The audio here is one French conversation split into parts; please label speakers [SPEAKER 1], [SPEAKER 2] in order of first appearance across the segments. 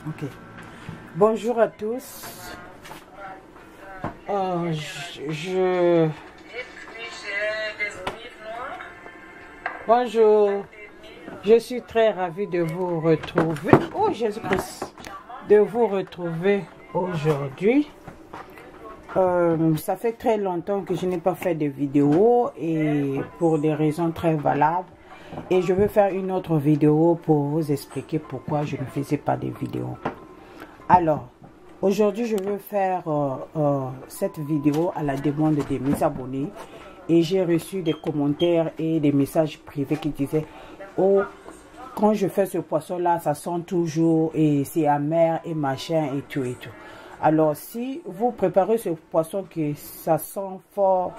[SPEAKER 1] Ok. Bonjour à tous. Bonjour. Je suis très ravie de vous retrouver. Oh Jésus-Christ. De vous retrouver aujourd'hui. Ça fait très longtemps que je n'ai pas fait de vidéo et pour des raisons très valables. Et je veux faire une autre vidéo pour vous expliquer pourquoi je ne faisais pas de vidéos. Alors, aujourd'hui, je veux faire cette vidéo à la demande de mes abonnés. Et j'ai reçu des commentaires et des messages privés qui disaient « Oh, quand je fais ce poisson-là, ça sent toujours et c'est amer et machin et tout et tout. » Alors, si vous préparez ce poisson que ça sent fort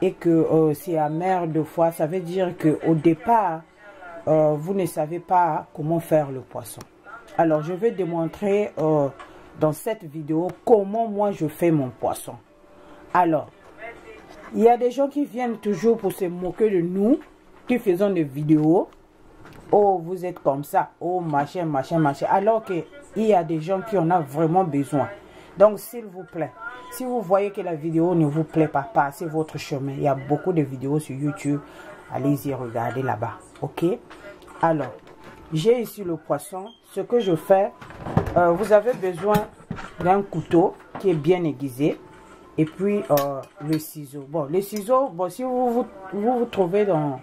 [SPEAKER 1] et que c'est amer deux fois, ça veut dire qu'au départ, vous ne savez pas comment faire le poisson. Alors, je vais démontrer dans cette vidéo comment moi je fais mon poisson. Alors, il y a des gens qui viennent toujours pour se moquer de nous, qui faisons des vidéos. Oh, vous êtes comme ça. Oh, machin, machin, machin. Alors qu'il y a des gens qui en ont vraiment besoin. Donc, s'il vous plaît, si vous voyez que la vidéo ne vous plaît pas, passez votre chemin. Il y a beaucoup de vidéos sur YouTube. Allez-y, regardez là-bas. Ok? Alors, j'ai ici le poisson. Ce que je fais, vous avez besoin d'un couteau qui est bien aiguisé. Et puis, le ciseau. Bon, les ciseaux, bon, si vous trouvez dans,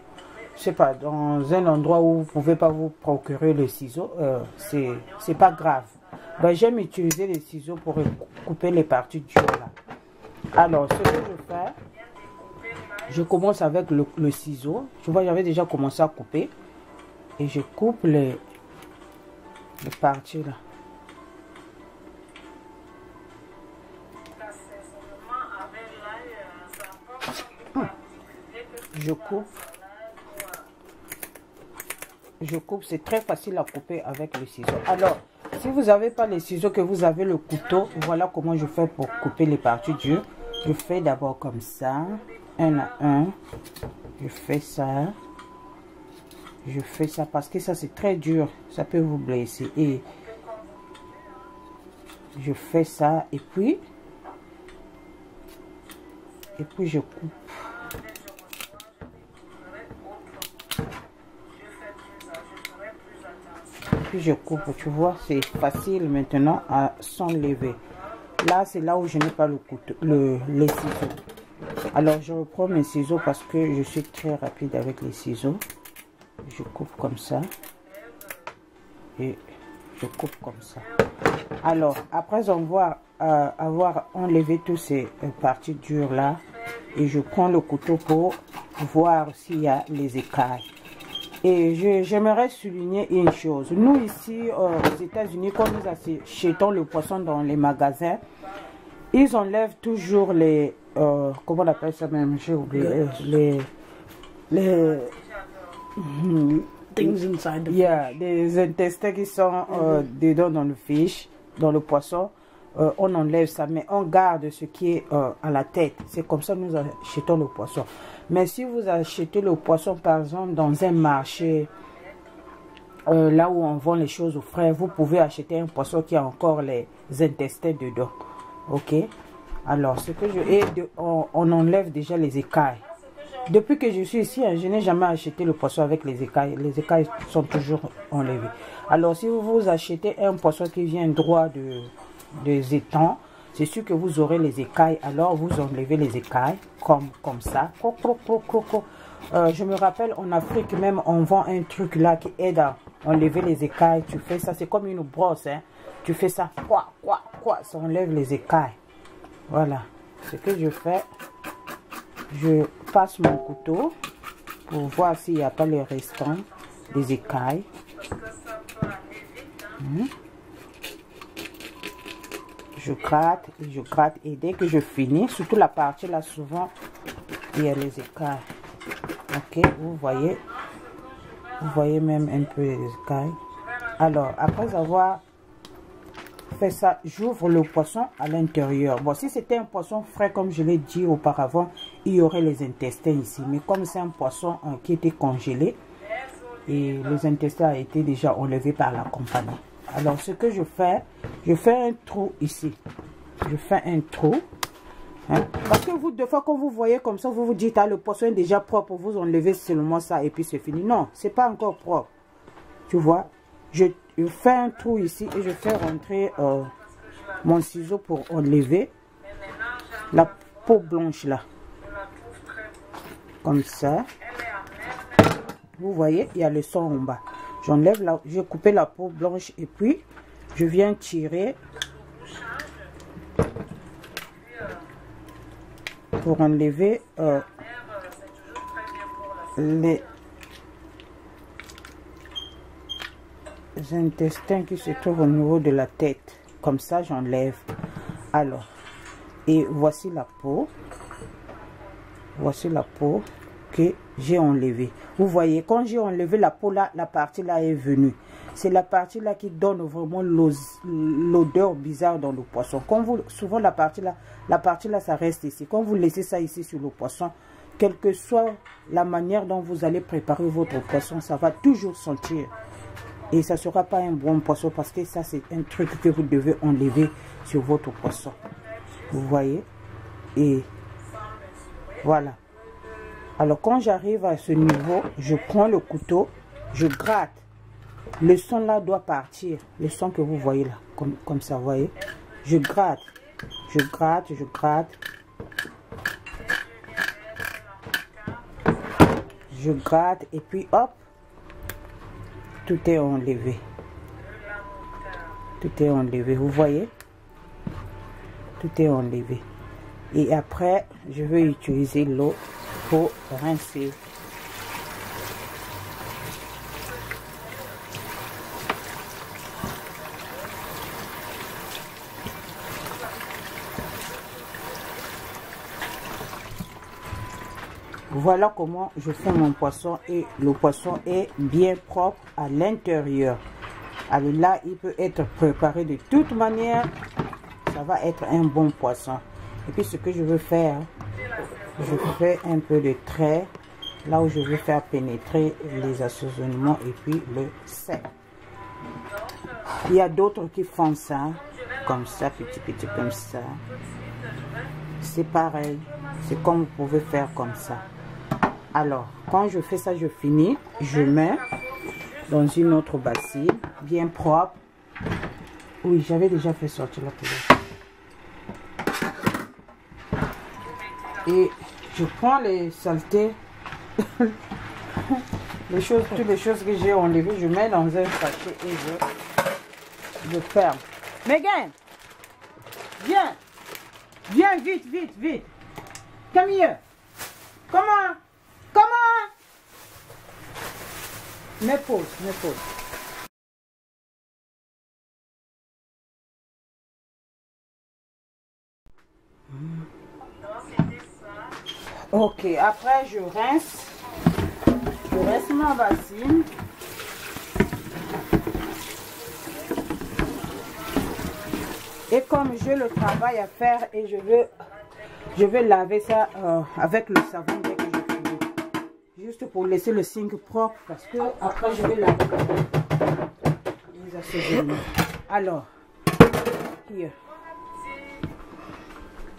[SPEAKER 1] je sais pas, dans un endroit où vous ne pouvez pas vous procurer le ciseau, c'est pas grave. Ben, j'aime utiliser les ciseaux pour couper les parties dures là. Alors, ce que je fais, je commence avec le ciseau. Tu vois, j'avais déjà commencé à couper. Et je coupe les parties là. Je coupe, c'est très facile à couper avec le ciseau. Alors, si vous n'avez pas les ciseaux, que vous avez le couteau, voilà comment je fais pour couper les parties dures. Je fais d'abord comme ça, un à un. Je fais ça. Je fais ça parce que ça c'est très dur, ça peut vous blesser. Et je fais ça et puis je coupe. Puis je coupe, tu vois, c'est facile maintenant à s'enlever. Là, c'est là où je n'ai pas le couteau, les ciseaux. Alors, je reprends mes ciseaux parce que je suis très rapide avec les ciseaux. Je coupe comme ça. Et je coupe comme ça. Alors, après avoir enlevé toutes ces parties dures là, et je prends le couteau pour voir s'il y a les écailles. Et j'aimerais souligner une chose. Nous ici aux États-Unis, quand nous achetons le poisson dans les magasins, ils enlèvent toujours les comment on appelle ça même, j'ai oublié, les
[SPEAKER 2] things inside the
[SPEAKER 1] fish. Des intestins qui sont dedans dans le fish, dans le poisson. On enlève ça, mais on garde ce qui est à la tête. C'est comme ça que nous achetons le poisson. Mais si vous achetez le poisson, par exemple, dans un marché, là où on vend les choses au frais, vous pouvez acheter un poisson qui a encore les intestins dedans. Ok? Alors, ce que on enlève déjà les écailles. Depuis que je suis ici, je n'ai jamais acheté le poisson avec les écailles. Les écailles sont toujours enlevées. Alors, si vous achetez un poisson qui vient droit des étangs, c'est sûr que vous aurez les écailles. Alors, vous enlevez les écailles comme ça. Je me rappelle, en Afrique même, on vend un truc là qui aide à enlever les écailles. Tu fais ça, c'est comme une brosse. Hein. Tu fais ça, ça enlève les écailles. Voilà. Ce que je fais, je passe mon couteau pour voir s'il n'y a pas les restants des écailles. Je gratte et je gratte, et dès que je finis, surtout la partie là, souvent il y a les écailles. Ok, vous voyez même un peu les écailles. Alors, après avoir fait ça, j'ouvre le poisson à l'intérieur. Bon, si c'était un poisson frais, comme je l'ai dit auparavant, il y aurait les intestins ici. Mais comme c'est un poisson qui était congelé, et les intestins ont été déjà enlevés par la compagnie. Alors, ce que je fais un trou ici. Je fais un trou. Hein? Parce que vous, deux fois, quand vous voyez comme ça, vous vous dites, ah, le poisson est déjà propre, vous enlevez seulement ça et puis c'est fini. Non, c'est pas encore propre. Tu vois, je fais un trou ici et je fais rentrer mon ciseau pour enlever la peau blanche là. Comme ça. Vous voyez, il y a le sang en bas. J'enlève là, j'ai coupé la peau blanche et puis je viens tirer pour enlever les intestins qui se trouvent au niveau de la tête. Comme ça, j'enlève. Alors, et voici la peau. Voici la peau que j'ai enlevée. Vous voyez, quand j'ai enlevé la peau là, la partie là est venue. C'est la partie là qui donne vraiment l'odeur bizarre dans le poisson. Quand vous, souvent la partie là, ça reste ici. Quand vous laissez ça ici sur le poisson, quelle que soit la manière dont vous allez préparer votre poisson, ça va toujours sentir. Et ça ne sera pas un bon poisson parce que ça, c'est un truc que vous devez enlever sur votre poisson. Vous voyez? Et voilà. Alors, quand j'arrive à ce niveau, je prends le couteau, je gratte. Le sang là doit partir. Le sang que vous voyez là, comme ça, vous voyez. Je gratte. Je gratte, je gratte. Je gratte et puis hop. Tout est enlevé. Tout est enlevé, vous voyez? Tout est enlevé. Et après, je vais utiliser l'eau pour rincer. Voilà comment je fais mon poisson et le poisson est bien propre à l'intérieur. Alors là, il peut être préparé de toute manière. Ça va être un bon poisson. Et puis ce que je veux faire, je fais un peu de trait là où je veux faire pénétrer les assaisonnements et puis le sel. Il y a d'autres qui font ça comme ça, petit comme ça. C'est pareil, c'est comme vous pouvez faire comme ça. Alors quand je fais ça, je finis, je mets dans une autre bassine bien propre. Oui, j'avais déjà fait sortir la poubelle. Et je prends les saletés, toutes les choses que j'ai enlevées, je mets dans un sachet et je ferme. Megan, viens, viens vite, vite, vite. Come here. Comment? Comment? Mets pause, mets pause. Ok, après je rince ma bassine. Et comme j'ai le travail à faire et je vais laver ça avec le savon dès que je finis. Juste pour laisser le sink propre parce que après je vais laver les assaisonnements. Alors, here.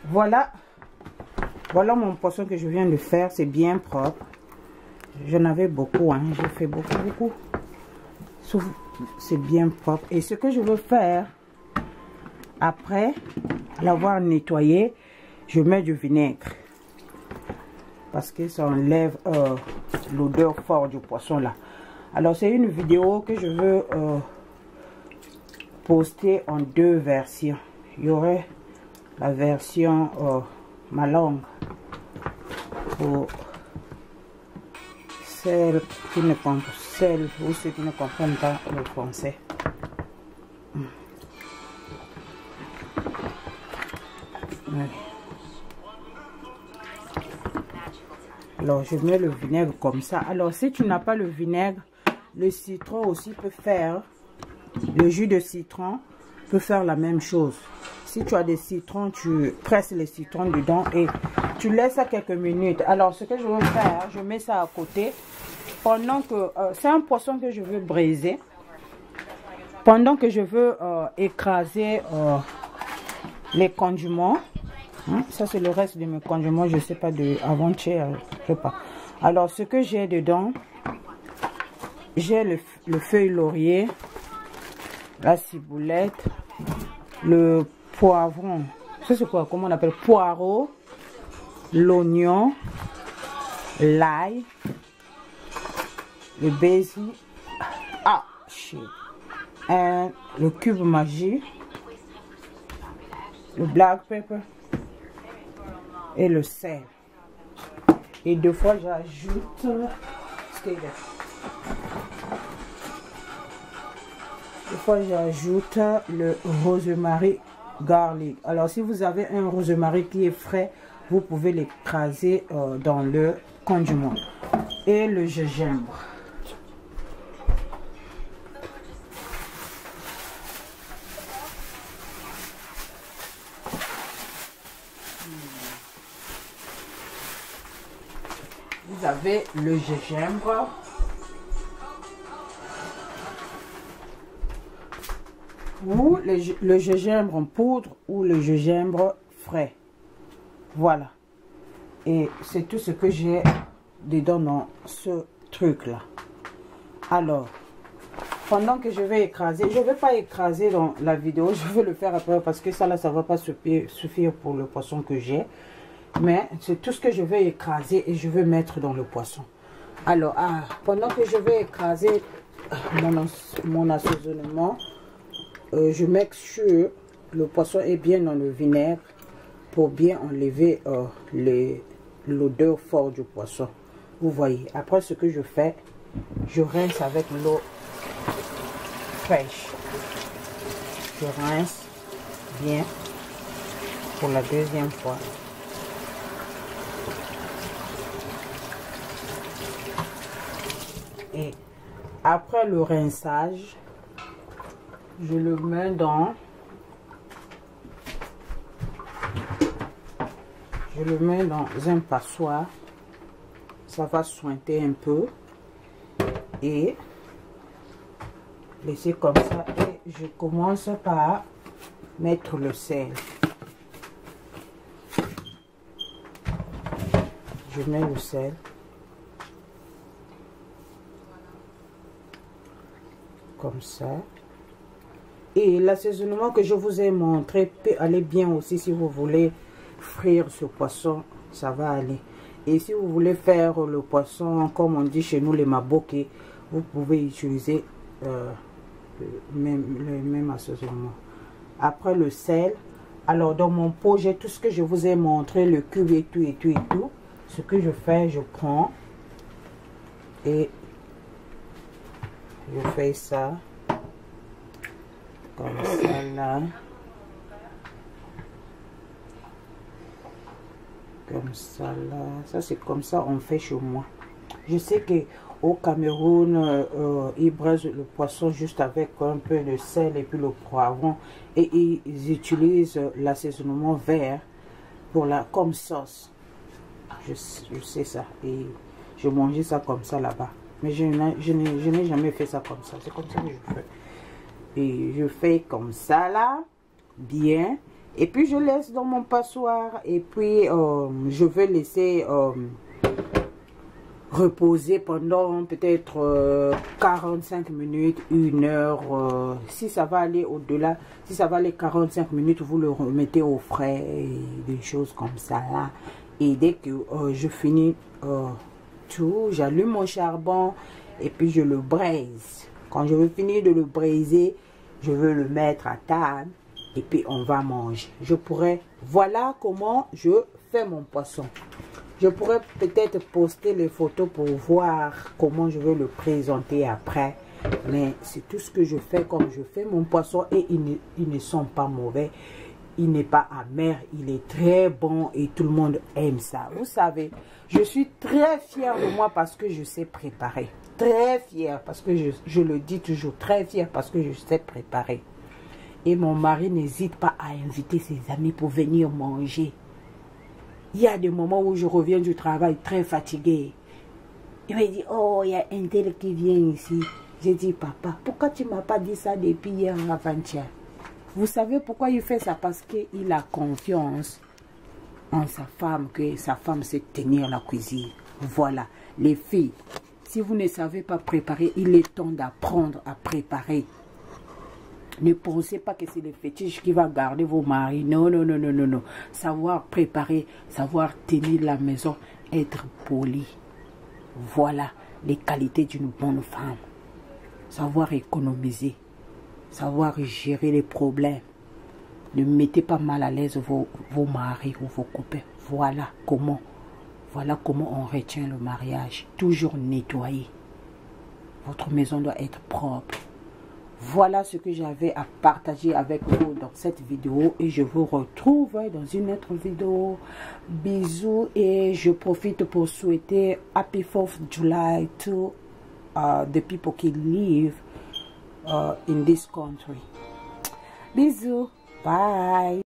[SPEAKER 1] Voilà mon poisson que je viens de faire, c'est bien propre. J'en avais beaucoup, hein. J'ai fait beaucoup. C'est bien propre. Et ce que je veux faire, après l'avoir nettoyé, je mets du vinaigre. Parce que ça enlève l'odeur forte du poisson là. Alors c'est une vidéo que je veux poster en deux versions. Il y aurait la version ma langue pour celles qui ne comprennent ou ceux qui ne comprennent pas le français. Ouais. Alors je mets le vinaigre comme ça. Alors si tu n'as pas le vinaigre, le citron aussi peut faire, le jus de citron peut faire la même chose. Si tu as des citrons, tu presses les citrons dedans et tu laisses ça quelques minutes. Alors ce que je veux faire, je mets ça à côté pendant que c'est un poisson que je veux braiser. Pendant que je veux écraser les condiments, hein, ça c'est le reste de mes condiments, je sais pas, de avant-hier, je sais pas. Alors ce que j'ai dedans, j'ai le feuille laurier, la ciboulette, le poivron, ça c'est quoi, comment on appelle, poireau, l'oignon, l'ail, le basil, le cube magie, le black pepper et le sel. Et deux fois j'ajoute le rosemary garlic. Alors si vous avez un rosemary qui est frais, vous pouvez l'écraser dans le condiment. Et le gingembre. Vous avez le gingembre. Ou le gingembre en poudre ou le gingembre frais. Voilà. Et c'est tout ce que j'ai dedans dans ce truc là. Alors, pendant que je vais écraser, je ne vais pas écraser dans la vidéo, je vais le faire après parce que ça là, ça ne va pas suffire pour le poisson que j'ai. Mais c'est tout ce que je vais écraser et je vais mettre dans le poisson. Alors, pendant que je vais écraser mon assaisonnement, je make sure le poisson est bien dans le vinaigre pour bien enlever l'odeur forte du poisson. Vous voyez, après ce que je fais, je rince avec l'eau fraîche. Je rince bien pour la deuxième fois. Et après le rinçage, je le mets dans un passoire. Ça va suinter un peu et laisser comme ça. Et je commence par mettre le sel. Je mets le sel. Comme ça. Et l'assaisonnement que je vous ai montré peut aller bien aussi si vous voulez frire ce poisson, ça va aller. Et si vous voulez faire le poisson, comme on dit chez nous, les maboké, vous pouvez utiliser le même assaisonnement. Après le sel, alors dans mon pot, j'ai tout ce que je vous ai montré, le cube et tout et tout et tout. Ce que je fais, je prends et je fais ça comme ça là, comme ça là. Ça c'est comme ça on fait chez moi. Je sais que au Cameroun ils braisent le poisson juste avec un peu de sel et puis le poivron et ils utilisent l'assaisonnement vert pour comme sauce. Je sais ça et je mangeais ça comme ça là-bas. Mais je n'ai jamais fait ça comme ça. C'est comme ça que je fais. Et je fais comme ça là, bien. Et puis je laisse dans mon passoire. Et puis je vais laisser reposer pendant peut-être 45 minutes, 1 heure. Si ça va aller au-delà, si ça va aller 45 minutes, vous le remettez au frais. Et des choses comme ça là. Et dès que je finis tout, j'allume mon charbon et puis je le braise. Quand je veux finir de le braiser, je veux le mettre à table et puis on va manger. Voilà comment je fais mon poisson. Je pourrais peut-être poster les photos pour voir comment je vais le présenter après. Mais c'est tout ce que je fais comme je fais mon poisson et ils ne sont pas mauvais. Il n'est pas amer, il est très bon et tout le monde aime ça. Vous savez, je suis très fière de moi parce que je sais préparer. Très fière parce que je le dis toujours, très fière parce que je sais préparer. Et mon mari n'hésite pas à inviter ses amis pour venir manger. Il y a des moments où je reviens du travail très fatiguée. Il me dit, oh, il y a un tel qui vient ici. J'ai dit, papa, pourquoi tu ne m'as pas dit ça depuis hier avant-hier? Vous savez pourquoi il fait ça? Parce qu'il a confiance en sa femme, que sa femme sait tenir la cuisine. Voilà, les filles, si vous ne savez pas préparer, il est temps d'apprendre à préparer. Ne pensez pas que c'est le fétiche qui va garder vos maris. Non, non, non, non, non, non. Savoir préparer, savoir tenir la maison, être poli. Voilà les qualités d'une bonne femme. Savoir économiser, savoir gérer les problèmes. Ne mettez pas mal à l'aise vos maris ou vos copains. Voilà comment on retient le mariage. Toujours nettoyer. Votre maison doit être propre. Voilà ce que j'avais à partager avec vous dans cette vidéo et je vous retrouve dans une autre vidéo. Bisous et je profite pour souhaiter Happy 4th July to the people qui live in this country. Bisous. Bye.